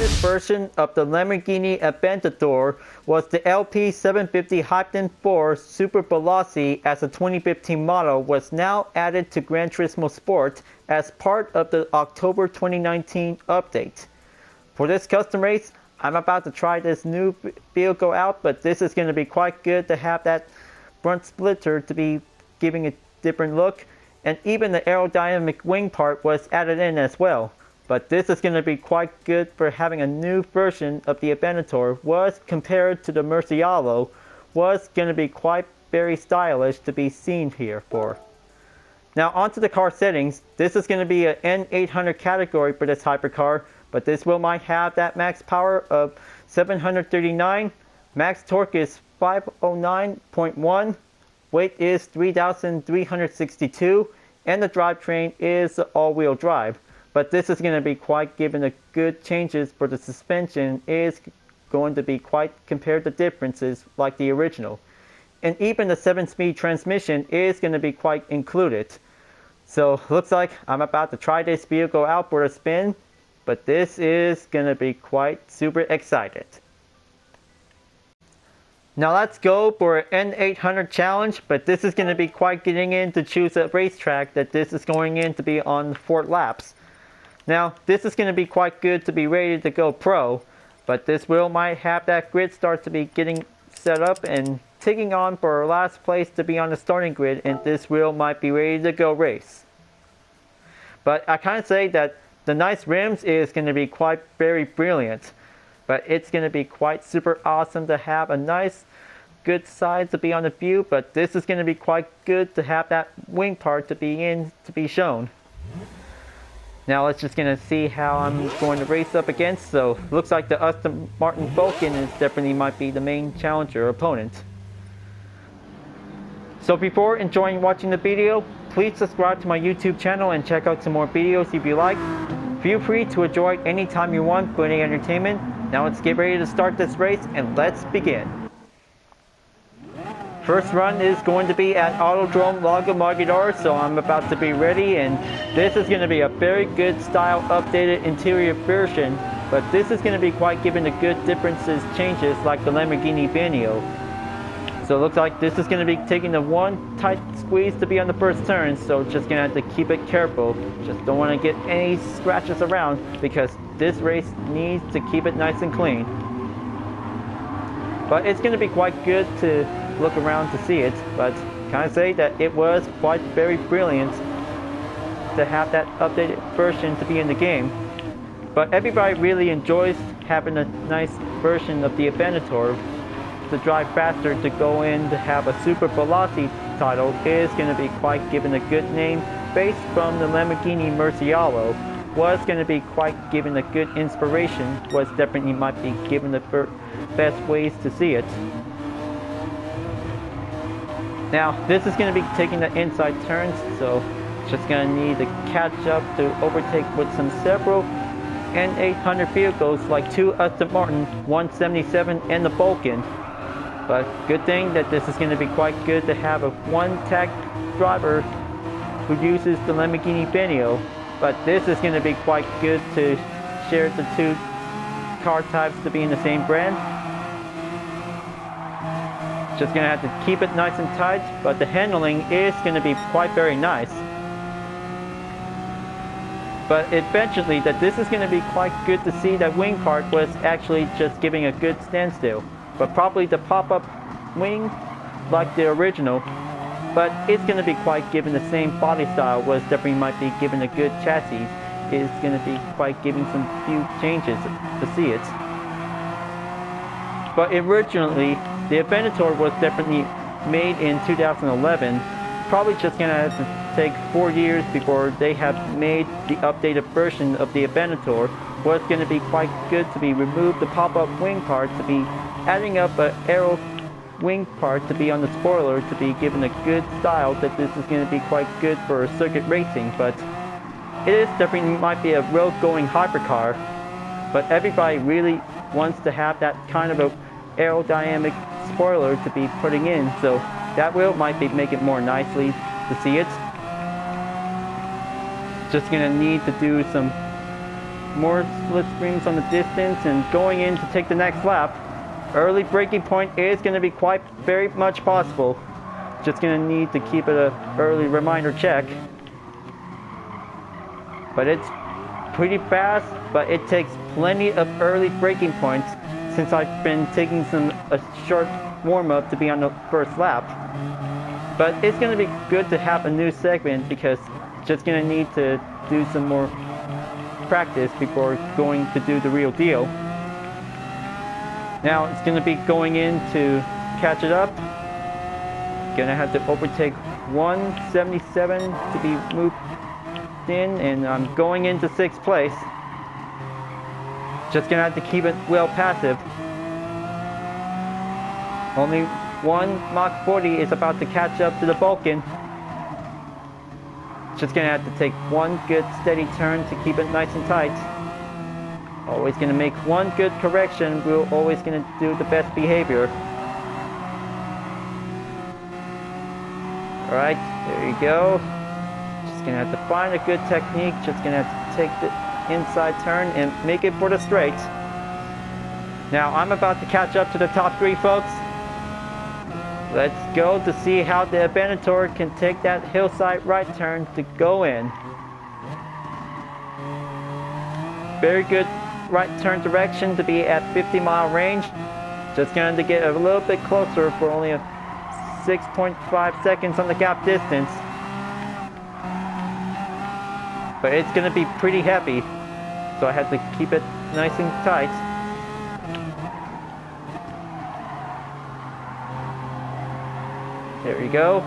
updated version of the Lamborghini Aventador was the LP750 Hyperion-4 Superveloce as a 2015 model was now added to Gran Turismo Sport as part of the October 2019 update. For this custom race, I'm about to try this new vehicle out, but this is going to be quite good to have that front splitter to be giving a different look, and even the aerodynamic wing part was added in as well. But this is going to be quite good for having a new version of the Aventador was compared to the Murcielago was going to be quite very stylish to be seen here for. Now onto the car settings. This is going to be an N800 category for this hypercar, but this will might have that max power of 739, max torque is 509.1, weight is 3,362, and the drivetrain is all-wheel drive. But this is going to be quite given a good changes for the suspension is going to be quite compared to differences like the original. And even the 7-speed transmission is going to be quite included. So looks like I'm about to try this vehicle out for a spin, but this is going to be quite super excited. Now let's go for an N800 challenge, but this is going to be quite getting in to choose a racetrack that this is going in to be on 4 laps. Now, this is going to be quite good to be ready to go pro, but this wheel might have that grid start to be getting set up and taking on for last place to be on the starting grid, and this wheel might be ready to go race. But I kind of say that the nice rims is going to be quite very brilliant, but it's going to be quite super awesome to have a nice good side to be on the view, but this is going to be quite good to have that wing part to be shown. Now let's just gonna see how I'm going to race up against. So looks like the Aston Martin Vulcan is definitely might be the main challenger opponent. So before enjoying watching the video, please subscribe to my YouTube channel and check out some more videos if you like. Feel free to enjoy it anytime you want for any entertainment. Now let's get ready to start this race and let's begin. First run is going to be at Autodrome Lago Maggiore, so I'm about to be ready, and this is going to be a very good style updated interior version, but this is going to be quite given the good differences changes like the Lamborghini Aventador. So it looks like this is going to be taking the one tight squeeze to be on the first turn, so just going to have to keep it careful. Just don't want to get any scratches around because this race needs to keep it nice and clean. But it's going to be quite good to look around to see it, but can I say that it was quite very brilliant to have that updated version to be in the game. But everybody really enjoys having a nice version of the Aventador to drive faster, to go in to have a Superveloce title is going to be quite given a good name based from the Lamborghini Murcielago was going to be quite given a good inspiration, was definitely might be given the best ways to see it. Now this is going to be taking the inside turns, so just going to need to catch up to overtake with some several N800 vehicles like 2 Aston Martin 177 and the Vulcan. But good thing that this is going to be quite good to have a one tag driver who uses the Lamborghini Aventador. But this is going to be quite good to share the 2 car types to be in the same brand. Just going to have to keep it nice and tight, but the handling is going to be quite very nice. But eventually that this is going to be quite good to see that wing part was actually just giving a good standstill. But probably the pop-up wing like the original, but it's going to be quite given the same body style was definitely might be given a good chassis. Is going to be quite giving some few changes to see it. But originally, the Aventador was definitely made in 2011. Probably just going to have to take 4 years before they have made the updated version of the Aventador. Was going to be quite good to be remove the pop-up wing part, to be adding up an aero wing part to be on the spoiler, to be given a good style that this is going to be quite good for circuit racing. But it is definitely might be a road-going hypercar, but everybody really wants to have that kind of a aerodynamic spoiler to be putting in, so that will might be make it more nicely to see it. Just gonna need to do some more slipstreams on the distance and going in to take the next lap. Early braking point is going to be quite very much possible. Just going to need to keep it an early reminder check. But it's pretty fast, but it takes plenty of early braking points since I've been taking a short warm-up to be on the first lap. But it's going to be good to have a new segment because just going to need to do some more practice before going to do the real deal. Now it's going to be going in to catch it up. Going to have to overtake 177 to be moved in, and I'm going into 6th place. Just going to have to keep it well passive. Only one Mach 40 is about to catch up to the Vulcan. Just going to have to take one good steady turn to keep it nice and tight. Always going to make one good correction. We're always going to do the best behavior. Alright, there you go. Just going to have to find a good technique. Just going to have to take the inside turn and make it for the straight. Now I'm about to catch up to the top 3, folks. Let's go to see how the Aventador can take that hillside right turn to go in. Very good right turn direction to be at 50-mile range. Just going to get a little bit closer for only a 6.5 seconds on the gap distance. But it's going to be pretty heavy, so I have to keep it nice and tight. There we go.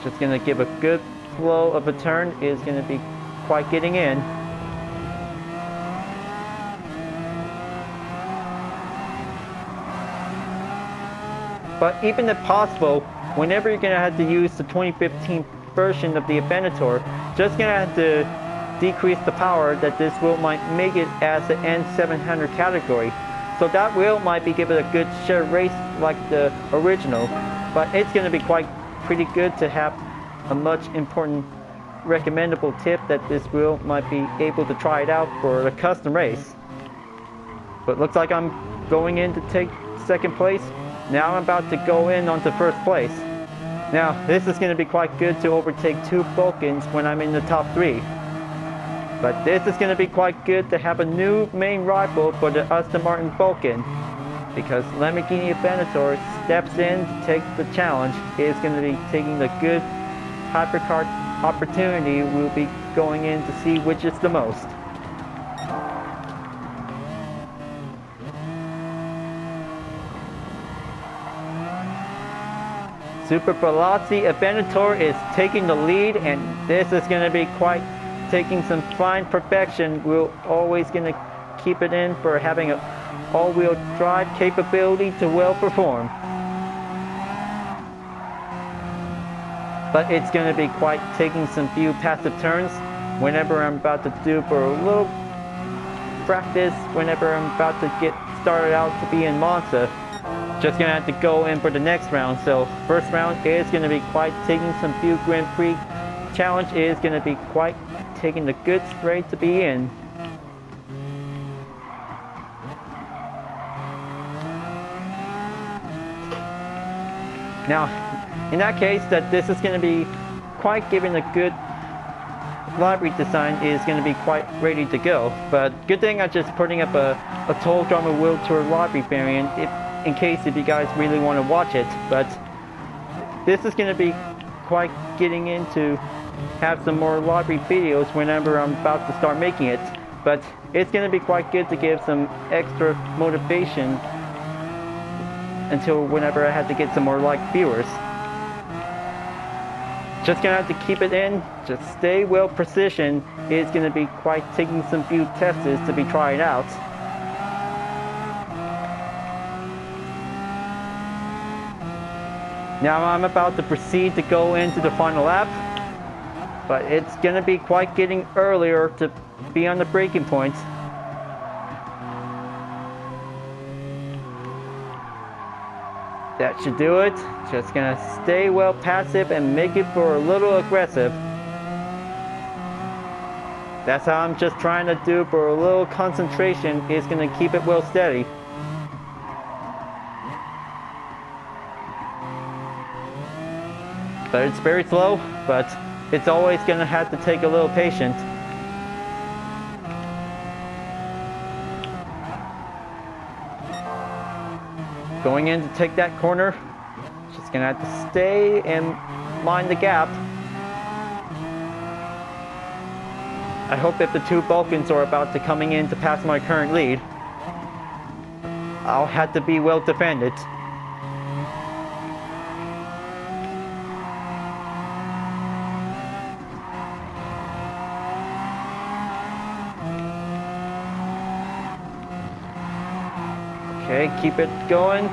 Just going to give a good flow of a turn. Is going to be quite getting in. But even if possible, whenever you're going to have to use the 2015 version of the Aventador, just going to have to decrease the power that this wheel might make it as the N700 category. So that wheel might be given a good shared race like the original, but it's going to be pretty good to have a much important recommendable tip that this wheel might be able to try it out for the custom race. But looks like I'm going in to take 2nd place. Now I'm about to go in onto 1st place. Now this is going to be quite good to overtake 2 Vulcans when I'm in the top 3. But this is going to be quite good to have a new main rival for the Aston Martin Vulcan, because Lamborghini Aventador steps in to take the challenge. Is going to be taking the good hypercar opportunity. We'll be going in to see which is the most. Superveloce Aventador is taking the lead, and this is going to be quite taking some fine perfection. We're always going to keep it in for having an all-wheel drive capability to well perform. But it's going to be quite taking some few passive turns whenever I'm about to do for a little practice, whenever I'm about to get started out to be in Monza. Just going to have to go in for the next round. So first round is going to be quite taking some few Grand Prix. Challenge is going to be quite taking the good straight to be in. Now, in that case, that this is going to be quite giving a good library design is going to be quite ready to go. But good thing I'm just putting up a Toll Drama World Tour library variant in case if you guys really want to watch it. But this is going to be quite getting into have some more library videos whenever I'm about to start making it. But it's going to be quite good to give some extra motivation until whenever I have to get some more viewers. Just gonna have to keep it in, just stay well positioned. It's gonna be quite taking some few tests to be trying out. Now I'm about to proceed to go into the final lap, but it's gonna be quite getting earlier to be on the braking points. That should do it. Just gonna stay well passive and make it for a little aggressive. That's how I'm just trying to do for a little concentration is going to keep it well steady. But it's very slow, but it's always going to have to take a little patience. Going in to take that corner, just going to have to stay and mind the gap. I hope if the two Vulcans are about to coming in to pass my current lead, I'll have to be well defended. Okay, keep it going.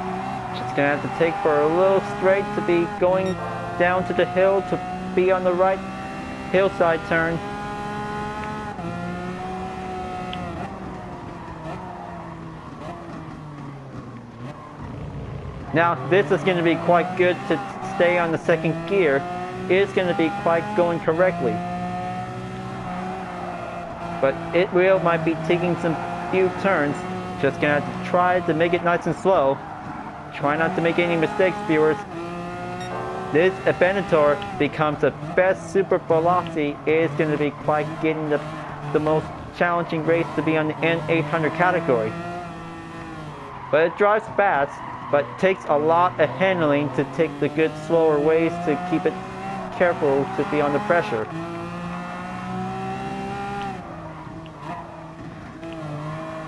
Just gonna have to take for a little straight to be going down to the hill to be on the right hillside turn. Now this is going to be quite good to stay on the second gear. It's going to be quite going correctly. But it might be taking some few turns. Just going to have to try to make it nice and slow. Try not to make any mistakes, viewers. This Aventador becomes the best Superveloce. It's going to be quite getting the most challenging race to be on the N800 category. But it drives fast. But takes a lot of handling to take the good slower ways to keep it careful to be under pressure.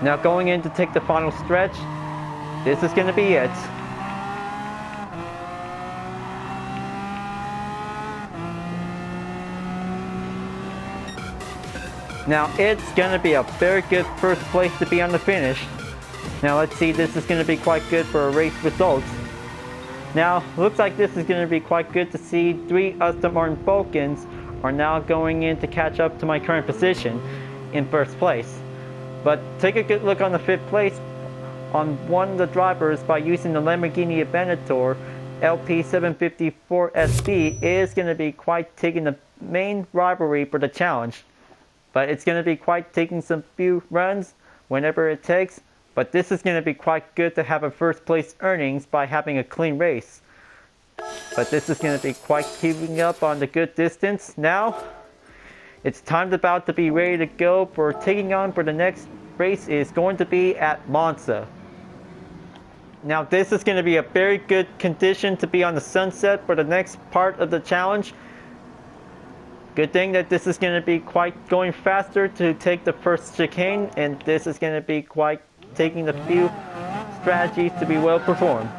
Now going in to take the final stretch, this is going to be it. Now it's going to be a very good first place to be on the finish. Now let's see, this is going to be quite good for race results. Now, looks like this is going to be quite good to see 3 Aston Martin Vulcans are now going in to catch up to my current position in first place. But take a good look on the 5th place on one of the drivers by using the Lamborghini Aventador LP754 SB is going to be quite taking the main rivalry for the challenge. But it's going to be quite taking some few runs whenever it takes. But this is going to be quite good to have a first place earnings by having a clean race. But this is going to be quite keeping up on the good distance. Now, it's time about to be ready to go for taking on for the next race is going to be at Monza. Now this is going to be a very good condition to be on the sunset for the next part of the challenge. Good thing that this is going to be quite going faster to take the first chicane, and this is going to be quite taking the few strategies to be well performed.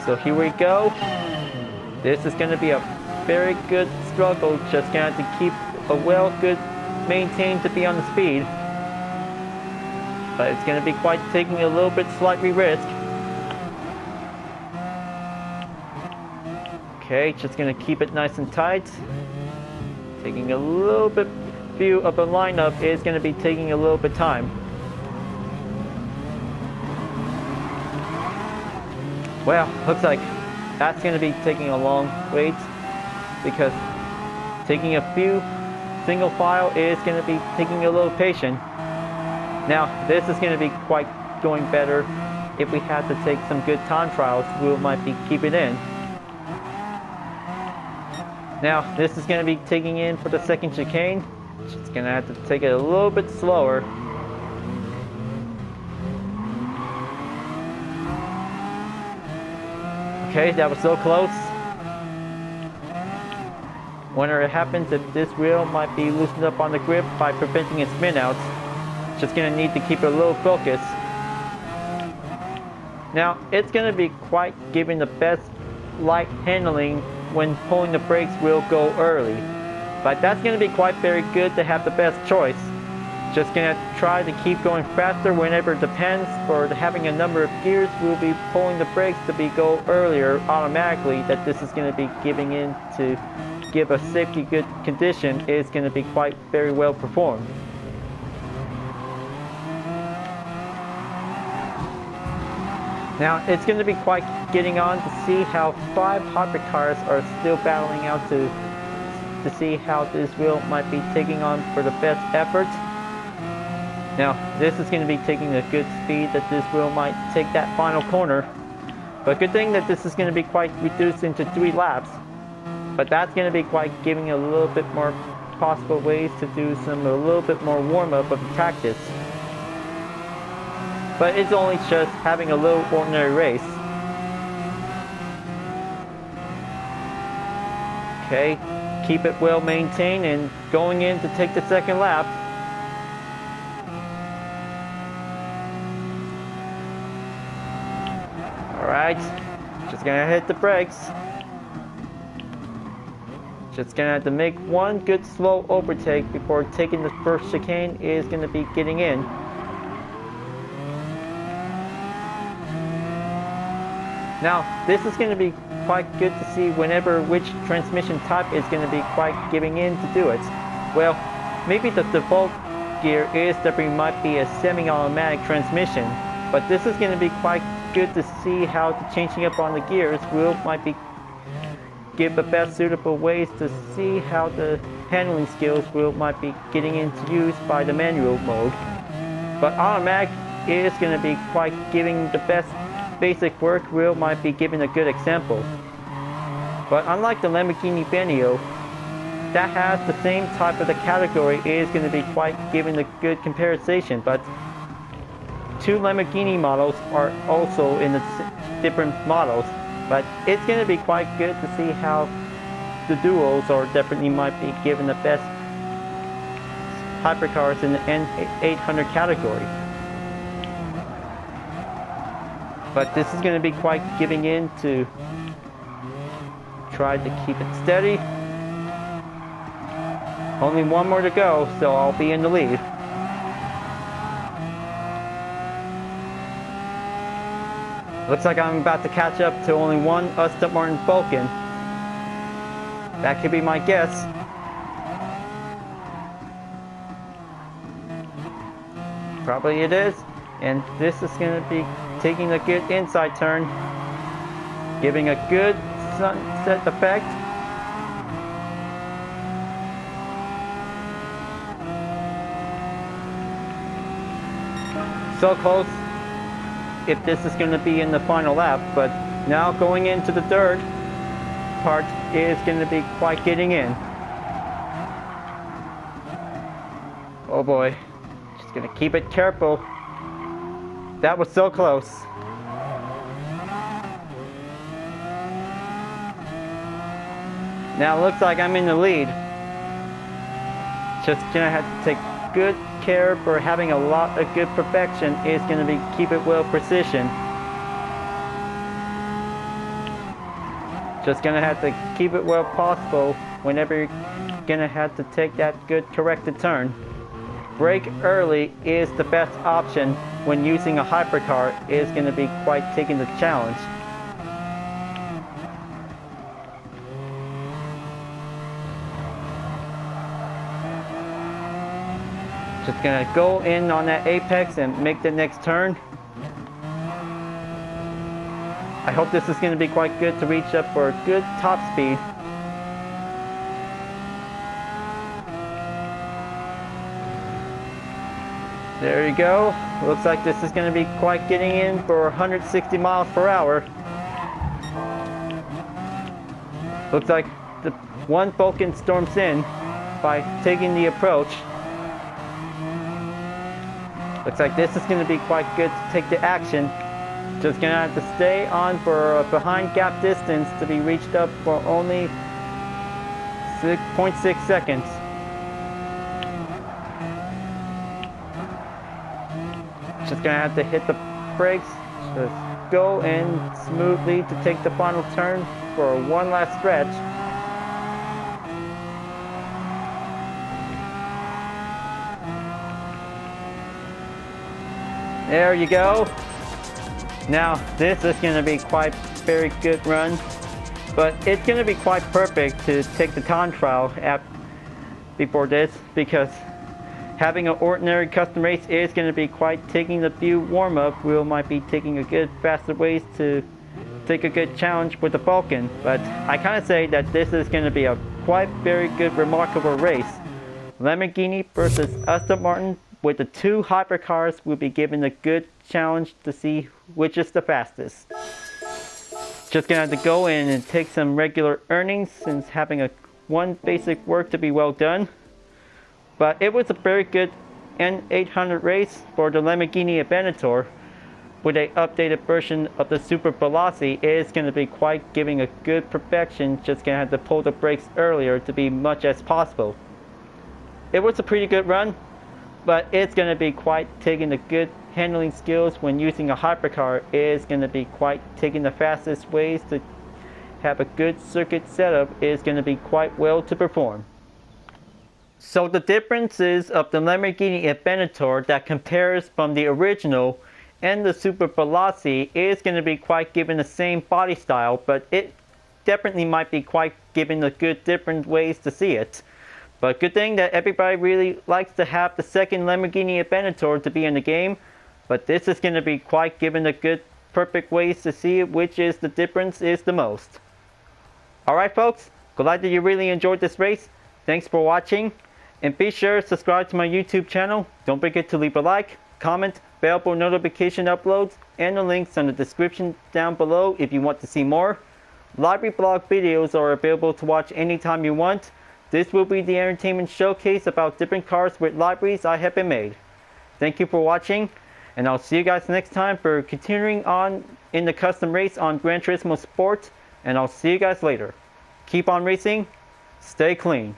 So here we go. This is going to be a very good struggle. Just going to have to keep a good maintained to be on the speed. But it's going to be quite taking a little bit slightly risk. Okay, just going to keep it nice and tight. Taking a little bit view of the lineup is going to be taking a little bit time. Well, looks like that's going to be taking a long wait because taking a few single file is going to be taking a little patience. Now, this is going to be quite going better. If we had to take some good time trials, we might be keep it in. Now, this is going to be taking in for the second chicane. Just going to have to take it a little bit slower. Okay, that was so close. Whenever it happens, if this wheel might be loosened up on the grip by preventing its spin outs, just going to need to keep a little focus. Now, it's going to be quite giving the best light handling when pulling the brakes will go early. But that's going to be quite very good to have the best choice. Just going to try to keep going faster whenever it depends. For having a number of gears, we'll be pulling the brakes to be go earlier automatically. That this is going to be giving in to give a safety good condition is going to be quite very well performed. Now it's going to be quite getting on to see how 5 hypercars are still battling out to to see how this wheel might be taking on for the best effort. Now, this is going to be taking a good speed that this wheel might take that final corner. But good thing that this is going to be quite reduced into 3 laps. But that's going to be quite giving a little bit more possible ways to do a little bit more warm-up of the practice. But it's only just having a little ordinary race. Okay, keep it well maintained and going in to take the second lap. Alright, just gonna hit the brakes. Just gonna have to make one good slow overtake before taking the first chicane is gonna be getting in. Now, this is gonna be quite good to see whenever which transmission type is gonna be quite giving in to do it. Well, maybe the default gear is that we might be a semi-automatic transmission, but this is gonna be quite good to see how the changing up on the gears might be give the best suitable ways to see how the handling skills might be getting into use by the manual mode. But automatic is going to be quite giving the best basic work. Might be giving a good example. But unlike the Lamborghini Aventador, that has the same type of the category, is going to be quite giving a good comparison. But 2 Lamborghini models are also in the different models. But it's going to be quite good to see how the duos are definitely might be given the best hypercars in the N800 category. But this is going to be quite giving in to try to keep it steady. Only one more to go, so I'll be in the lead. Looks like I'm about to catch up to only one Aston Martin Falcon. That could be my guess. Probably it is. And this is going to be taking a good inside turn, giving a good sunset effect. So close if this is going to be in the final lap, but now going into the third part is going to be quite getting in. Oh boy, just going to keep it careful. That was so close. Now it looks like I'm in the lead. Just going to have to take good care for having a lot of good perfection is going to be keep it well precision. Just going to have to keep it well possible whenever you're going to have to take that good corrected turn. Brake early is the best option when using a hypercar, is going to be quite taking the challenge. Just gonna go in on that apex and make the next turn. I hope this is gonna be quite good to reach up for a good top speed. There you go. Looks like this is gonna be quite getting in for 160 miles per hour. Looks like the one Falcon storms in by taking the approach. Looks like this is going to be quite good to take the action. Just going to have to stay on for a behind gap distance to be reached up for only 6.6 seconds. Just going to have to hit the brakes. Just go in smoothly to take the final turn for one last stretch. There you go. Now this is going to be quite very good run, but it's going to be quite perfect to take the time trial before this, because having an ordinary custom race is going to be quite taking the few warm-up. We might be taking a good faster ways to take a good challenge with the Falcon, but I kind of say that this is going to be a quite very good, remarkable race. Lamborghini versus Aston Martin with the two hypercars will be given a good challenge to see which is the fastest. Just gonna have to go in and take some regular earnings since having one basic work to be well done. But it was a very good N800 race for the Lamborghini Aventador. With an updated version of the Superveloce, it is going to be quite giving a good perfection. Just going to have to pull the brakes earlier to be much as possible. It was a pretty good run, but it's going to be quite taking the good handling skills when using a hypercar. It is going to be quite taking the fastest ways to have a good circuit setup. It is going to be quite well to perform. So the differences of the Lamborghini Aventador that compares from the original and the Superveloce is going to be quite given the same body style, but it definitely might be quite given a good different ways to see it. But good thing that everybody really likes to have the second Lamborghini Aventador to be in the game, but this is going to be quite given a good perfect ways to see it, which is the difference is the most. Alright folks, glad that you really enjoyed this race. Thanks for watching, and be sure to subscribe to my YouTube channel. Don't forget to leave a like, comment, bell for notification uploads, and the links in the description down below if you want to see more. Library blog videos are available to watch anytime you want. This will be the entertainment showcase about different cars with libraries I have been made. Thank you for watching, and I'll see you guys next time for continuing on in the custom race on Gran Turismo Sport, and I'll see you guys later. Keep on racing, stay clean.